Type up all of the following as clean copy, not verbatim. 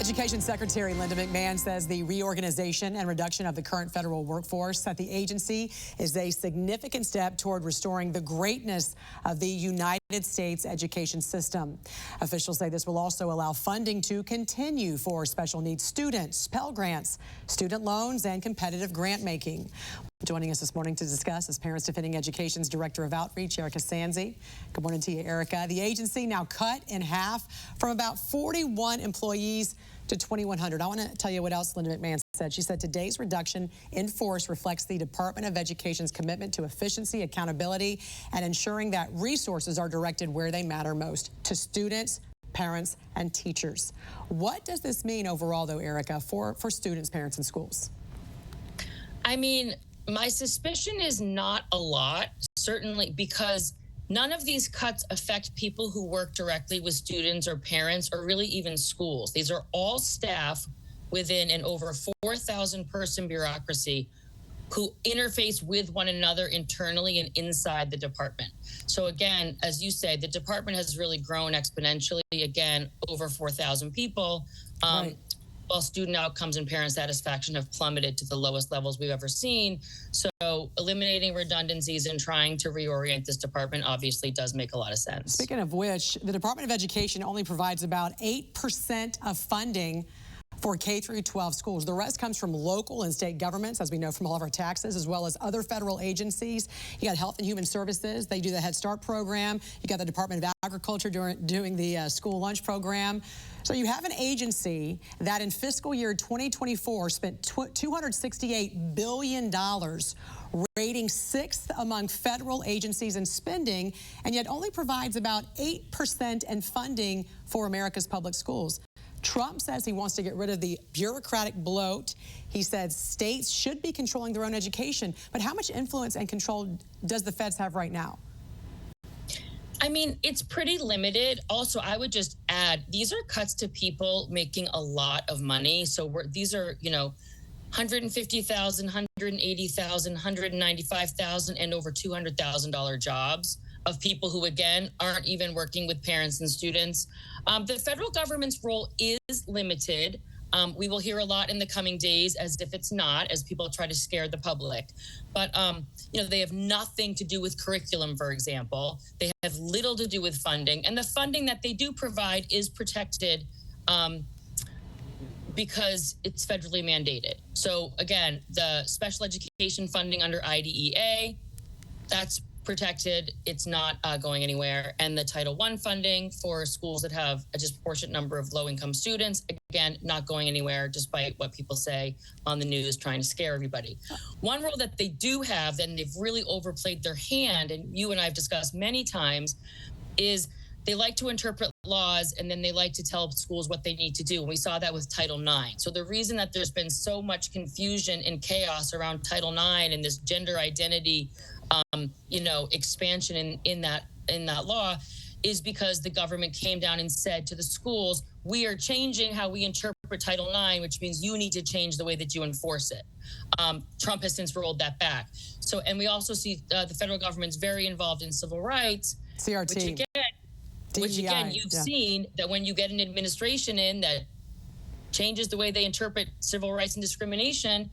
Education Secretary Linda McMahon says the reorganization and reduction of the current federal workforce at the agency is a significant step toward restoring the greatness of the United States education system. Officials say this will also allow funding to continue for special needs students, Pell grants, student loans, and competitive grant making. Joining us this morning to discuss is Parents Defending Education's Director of Outreach, Erica Sanzi. Good morning to you, Erica. The agency now cut in half from about 41 employees to 2,100. I want to tell you what else Linda McMahon said. She said today's reduction in force reflects the Department of Education's commitment to efficiency, accountability, and ensuring that resources are directed where they matter most, to students, parents, and teachers. What does this mean overall, though, Erica, for students, parents, and schools? I mean, my suspicion is not a lot, certainly, because none of these cuts affect people who work directly with students or parents or really even schools. These are all staff within an over 4,000 person bureaucracy who interface with one another internally and inside the department. So again, as you say, the department has really grown exponentially, again, over 4,000 people. Right. While student outcomes and parent satisfaction have plummeted to the lowest levels we've ever seen. So eliminating redundancies and trying to reorient this department obviously does make a lot of sense. Speaking of which, the Department of Education only provides about 8% of funding for K-12 schools. The rest comes from local and state governments, as we know from all of our taxes, as well as other federal agencies. You got Health and Human Services. They do the Head Start program. You got the Department of Agriculture doing the school lunch program. So you have an agency that in fiscal year 2024 spent $268 billion, rating sixth among federal agencies in spending, and yet only provides about 8% in funding for America's public schools. Trump says he wants to get rid of the bureaucratic bloat. He said states should be controlling their own education. But how much influence and control does the feds have right now? I mean, it's pretty limited. Also, I would just add, these are cuts to people making a lot of money. So these are, you know, 150,000, 180,000, 195,000, and over $200,000 jobs of people who, again, aren't even working with parents and students. The federal government's role is limited. We will hear a lot in the coming days as if it's not, as people try to scare the public. But, you know, they have nothing to do with curriculum, for example. They have little to do with funding. And the funding that they do provide is protected because it's federally mandated. So, again, the special education funding under IDEA, that's protected. It's not going anywhere. And the Title I funding for schools that have a disproportionate number of low-income students, again, not going anywhere, despite what people say on the news trying to scare everybody. One rule that they do have, and they've really overplayed their hand, and you and I have discussed many times, is they like to interpret laws and then they like to tell schools what they need to do. And we saw that with Title IX. So the reason that there's been so much confusion and chaos around Title IX and this gender identity you know, expansion in that law is because the government came down and said to the schools, we are changing how we interpret Title IX, which means you need to change the way that you enforce it. Trump has since rolled that back. So, and we also see the federal government's very involved in civil rights, CRT. which again, you've seen that when you get an administration in that changes the way they interpret civil rights and discrimination,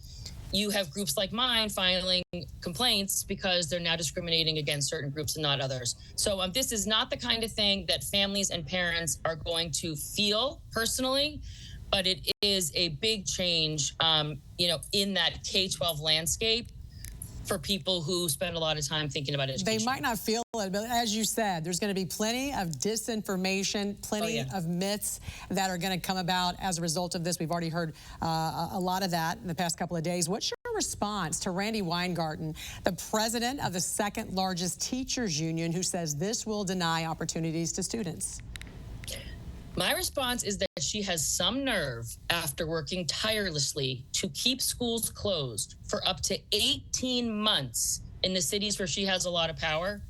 you have groups like mine filing complaints because they're now discriminating against certain groups and not others. So this is not the kind of thing that families and parents are going to feel personally, but it is a big change, you know, in that K-12 landscape for people who spend a lot of time thinking about education. They might not feel it, but as you said, there's going to be plenty of disinformation, plenty of myths that are going to come about as a result of this. We've already heard a lot of that in the past couple of days. What's your response to Randy Weingarten, the president of the second largest teachers union, who says this will deny opportunities to students? My response is that she has some nerve after working tirelessly to keep schools closed for up to 18 months in the cities where she has a lot of power.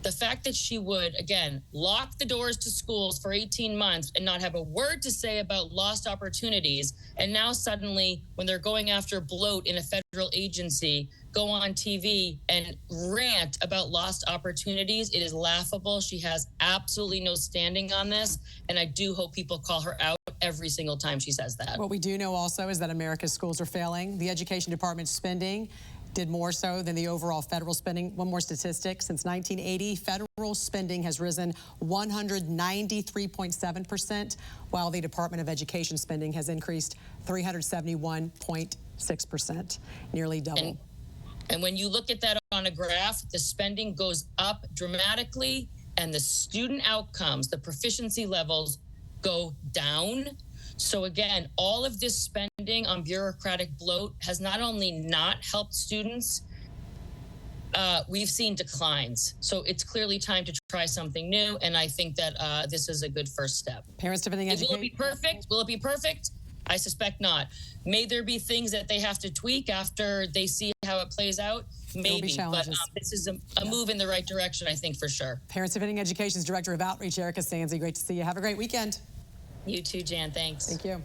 The fact that she would, again, lock the doors to schools for 18 months and not have a word to say about lost opportunities, and now suddenly when they're going after bloat in a federal agency, go on TV and rant about lost opportunities. It is laughable. She has absolutely no standing on this. And I do hope people call her out every single time she says that. What we do know also is that America's schools are failing. The Education Department's spending did more so than the overall federal spending. One more statistic, since 1980, federal spending has risen 193.7%, while the Department of Education spending has increased 371.6%, nearly double. And when you look at that on a graph, the spending goes up dramatically and the student outcomes, the proficiency levels go down. So again, all of this spending on bureaucratic bloat has not only not helped students, we've seen declines. So it's clearly time to try something new. And I think that this is a good first step. Parents defending education. Will it be perfect? Will it be perfect? I suspect not. May there be things that they have to tweak after they see how it plays out? Maybe, but this is a move in the right direction, I think, for sure. Parents Defending Education's Director of Outreach, Erica Sanzi, great to see you. Have a great weekend. You too, Jan. Thanks. Thank you.